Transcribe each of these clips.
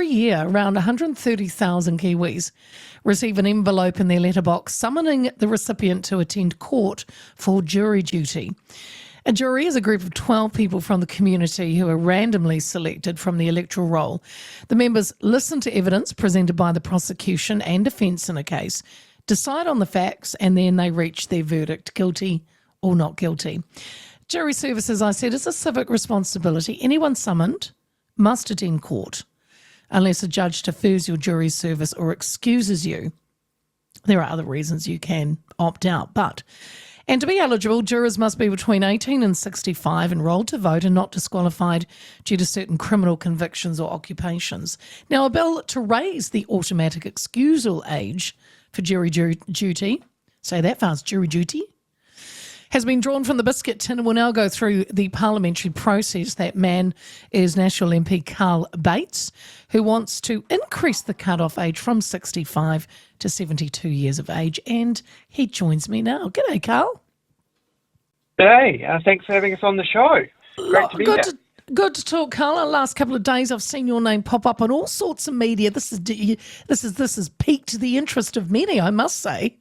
every year, around 130,000 Kiwis receive an envelope in their letterbox summoning the recipient to attend court for jury duty. A jury is a group of 12 people from the community who are randomly selected from the electoral roll. The members listen to evidence presented by the prosecution and defence in a case, decide on the facts, and then they reach their verdict, guilty or not guilty. Jury service, as I said, is a civic responsibility. Anyone summoned must attend court unless a judge defers your jury service or excuses you. There are other reasons you can opt out, and to be eligible, jurors must be between 18 and 65, enrolled to vote and not disqualified due to certain criminal convictions or occupations. Now, a bill to raise the automatic excusal age for jury duty, say that fast, jury duty, has been drawn from the biscuit tin and will now go through the parliamentary process. That man is National MP Carl Bates, who wants to increase the cut-off age from 65 to 72 years of age. And he joins me now. G'day, Carl. Hey, thanks for having us on the show. Great to be here. Good to talk, Carl. The last couple of days, I've seen your name pop up on all sorts of media. This has piqued the interest of many, I must say.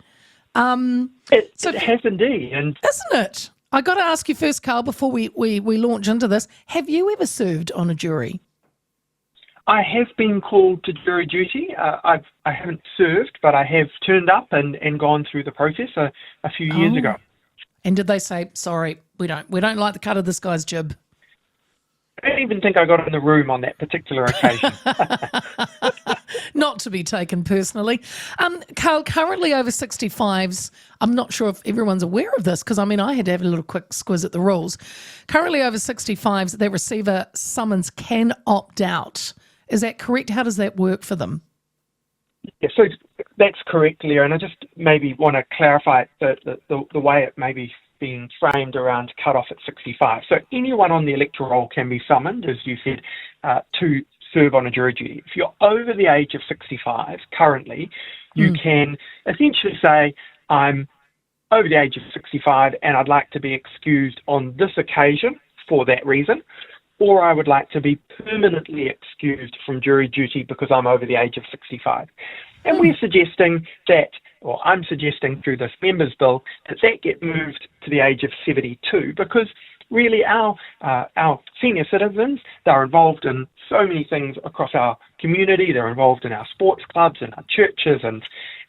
It has indeed, and isn't it? I got to ask you first, Carl, before we launch into this. Have you ever served on a jury? I have been called to jury duty. I haven't served, but I have turned up and gone through the process a few years ago. And did they say, sorry, we don't like the cut of this guy's jib? I don't even think I got in the room on that particular occasion. Not to be taken personally. Carl, currently over 65s, I'm not sure if everyone's aware of this because, I had to have a little quick squiz at the rules. Currently over 65s, their receiver summons can opt out. Is that correct? How does that work for them? Yeah, so that's correct, Leah, and I just maybe want to clarify the way it may be being framed around cut-off at 65. So anyone on the electoral roll can be summoned, as you said, to serve on a jury duty. If you're over the age of 65 currently, you can essentially say, I'm over the age of 65 and I'd like to be excused on this occasion for that reason, or I would like to be permanently excused from jury duty because I'm over the age of 65. And we're suggesting that, or I'm suggesting through this members bill, that get moved to the age of 72 because really our senior citizens, they're involved in so many things across our community. They're involved in our sports clubs and our churches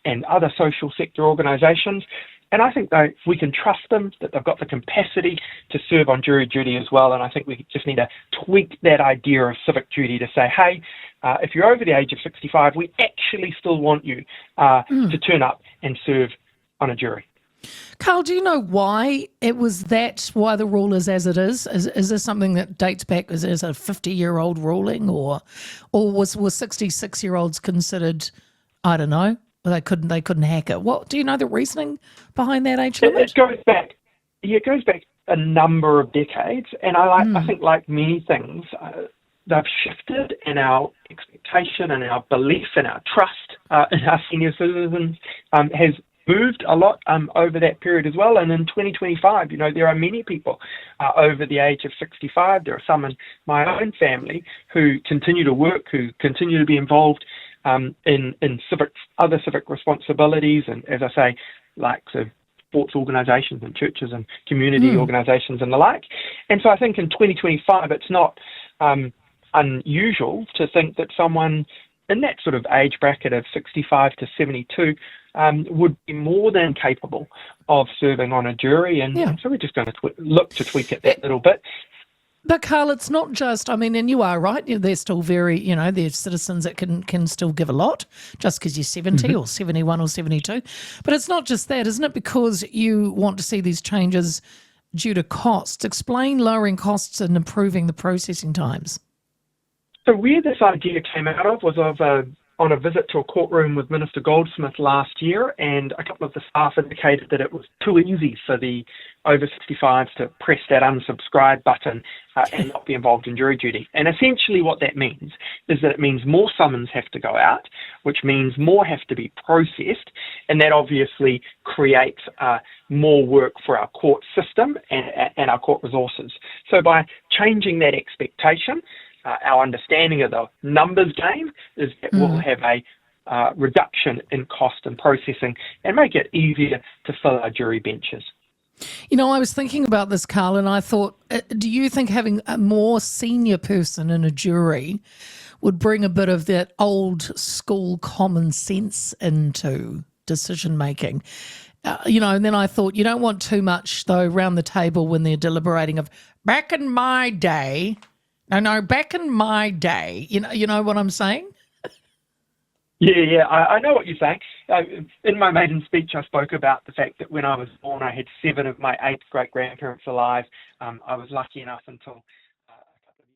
and other social sector organisations. And I think that we can trust them, that they've got the capacity to serve on jury duty as well. And I think we just need to tweak that idea of civic duty to say, hey, if you're over the age of 65, we actually still want you to turn up and serve on a jury. Carl, do you know why why the rule is as it is? Is this something that dates back as a 50-year-old ruling or was 66-year-olds considered, I don't know, they couldn't hack it? What do you know the reasoning behind that age limit? It goes back a number of decades, and I think like many things, they've shifted, and our expectation and our belief and our trust in our senior citizens has moved a lot over that period as well. And in 2025, there are many people over the age of 65. There are some in my own family who continue to work, who continue to be involved in other civic responsibilities, and as I say, like sports organisations and churches and community organisations and the like. And so I think in 2025, it's not unusual to think that someone in that sort of age bracket of 65 to 72 would be more than capable of serving on a jury. And so we're just going to look to tweak it that little bit. But Carl, it's not just, and you are right, they're still very, they're citizens that can still give a lot just because you're 70 or 71 or 72. But it's not just that, isn't it? Because you want to see these changes due to costs. Explain lowering costs and improving the processing times. So where this idea came out of was on a visit to a courtroom with Minister Goldsmith last year, and a couple of the staff indicated that it was too easy for the over 65s to press that unsubscribe button and not be involved in jury duty. And essentially what that means is that it means more summons have to go out, which means more have to be processed, and that obviously creates more work for our court system and our court resources. So by changing that expectation, our understanding of the numbers game is that we'll have a reduction in cost and processing and make it easier to fill our jury benches. You know, I was thinking about this, Carl, and I thought, do you think having a more senior person in a jury would bring a bit of that old school common sense into decision making? And then I thought, you don't want too much, though, around the table when they're deliberating of back in my day. No, back in my day. You know what I'm saying? Yeah, I know what you're saying. In my maiden speech, I spoke about the fact that when I was born, I had 7 of my 8 great-grandparents alive. I was lucky enough until